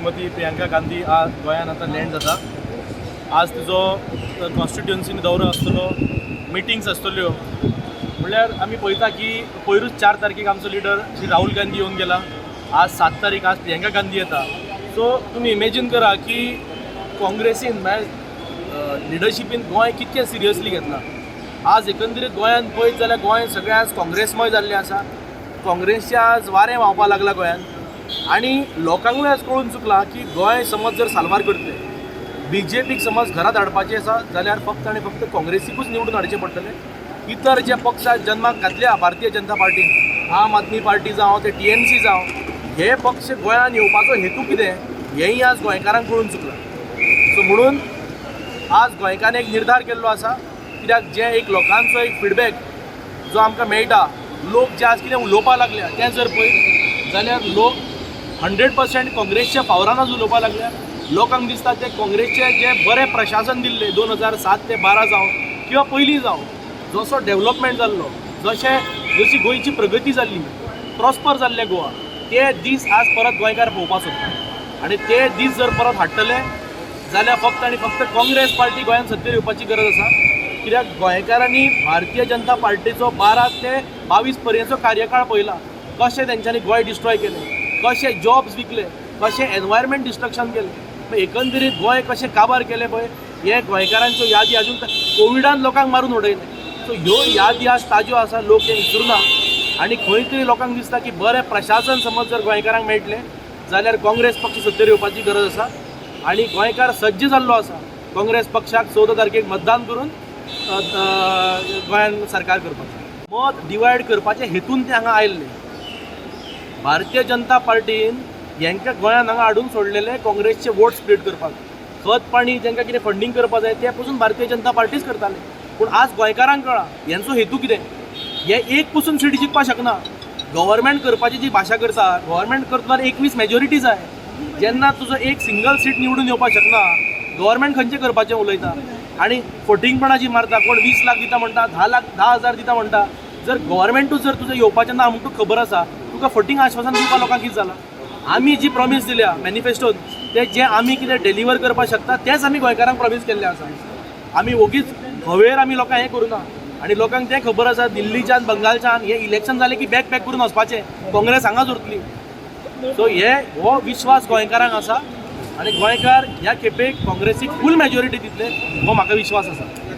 श्रीमती प्रियंका गांधी आज गोंयांत आतां लँड जाता. आज तिजो कॉन्स्टिट्युएन्सीन दौरो आसतलो, मिटिंग्स आसतल्यो. म्हणल्यार आमी पळयता की पयरूच 4 तारखेक आमचो लिडर श्री राहुल गांधी येवन गेला. आज 7 तारीख आज प्रियंका गांधी येता. सो तुमी इमेजीन करा की काँग्रेसीन म्हळ्यार लिडरशिपीन गोंय कितकें सिरियसली घेतला. आज एकंदरीत गोंयांत पळयत जाल्यार गोंय सगळें आज काँग्रेसमय जाल्लें आसा. काँग्रेसचें आज वारें व्हांवपाक लागला गोंयांत. आनी लोकांकूय आज कळून चुकला की गोंय समज जर साल्वार करतले, BJPक समज घरांत हाडपाचें आसा जाल्यार फक्त आनी फक्त काँग्रेसीकूच निवडून हाडचें पडटलें. इतर जे पक्ष जन्माक घातल्या भारतीय जनता पार्टीन, आम आदमी पार्टी जावं ते TMC जावं, हे पक्ष गोंयांत येवपाचो हेतू कितें हेंय आज गोंयकारांक कळून चुकला. सो म्हणून आज गोंयकारांनी एक निर्धार केल्लो आसा. कित्याक जे एक लोकांचो एक फिडबॅक जो आमकां मेळटा, लोक जे आज कितें उलोवपाक लागल्या तें जर पळयत जाल्यार लोक 100% काँग्रेसच्या फावरानच उलोवपाक लागल्या. लोकांक दिसता ते काँग्रेसचें जे बरें प्रशासन दिल्लें 2007 ते 12 जावं किंवा पयलीं जावं, जसो डेव्हलपमेंट जाल्लो, जशी गोंयची प्रगती जाल्ली, प्रॉस्पर जाल्लें गोवा, ते दीस आज परत गोंयकार पळोवपाक सोदता. आनी ते दीस जर परत हाडटले जाल्यार फक्त आनी फक्त काँग्रेस पार्टी गोंयांत सत्तेर येवपाची गरज आसा. कित्याक गोंयकारांनी भारतीय जनता पार्टीचो 12 ते 22 पर्यंतचो कार्यकाळ पळयला. कशें तेंच्यांनी गोंय डिस्ट्रॉय केलें, कशे जॉब्स विकले, कशें एनवायरमेंट डिस्ट्रक्शन केलें, एकंदरीत गोंय कशें काबार केलें पळय, हे गोंयकारांच्यो यादी आजून कोविडान लोकांक मारून उडयले. सो ह्यो यादी आज ताज्यो आसा, लोक हे विसरुना. आनी खंय तरी लोकांक दिसता की बरें प्रशासन समज जर गोंयकारांक मेळटलें जाल्यार काँग्रेस पक्ष सत्तेर येवपाची गरज आसा. आनी गोंयकार सज्ज जाल्लो आसा काँग्रेस पक्षाक 14 तारखेक मतदान करून गोंयांत सरकार करपाचें. मत डिवायड करपाचे हेतून ते हांगा आयिल्ले. भारतीय जनता पार्टीन हेंकां गोंयांत हांगा हाडून सोडलेले काँग्रेसचे वोट स्प्लिट करपाक. खत पाणी जेंकां कितें फंडींग करपाक जाय ते पसून भारतीय जनता पार्टीच करताले. पूण आज गोंयकारांक कळ्ळा हेंचो हेतू कितें. हे एक पसून सीट जिखपाक शकना. गव्हर्मेंट करपाची जी भाशा करता, गव्हर्मेंट करतना 21 मेजॉरिटी जाय. जेन्ना तुजो एक सिंगल सीट निवडून येवपाक शकना, गव्हर्मेंट खंयचें करपाचें उलयता. आनी फटिंगपणां जी मारता, कोण 20 लाख दिता म्हणटा, 10,000 दिता म्हणटा. जर गव्हर्मेंटूच जर तुजें येवपाचें ना म्हणून तुका खबर आसा, तुका फटींग आश्वासन दिवपाक लोकांक कितें जालां. आमी जी प्रॉमीस दिल्या मॅनिफेस्टोन, ते जे आमी कितें डेलिव्हर करपाक शकता तेंच आमी गोंयकारांक प्रॉमीस केल्लें आसा. आमी ओगीच हवेर आमी लोकांक हें करूना. आनी लोकांक तें खबर आसा दिल्लीच्यान बंगालच्यान हे इलेक्शन जालें की बॅग पॅक करून वचपाचें, काँग्रेस हांगाच उरतली. सो हो विश्वास गोंयकारांक आसा. आनी गोंयकार ह्या खेपेक काँग्रेसीक फूल मेजॉरिटी दितले हो म्हाका विश्वास आसा.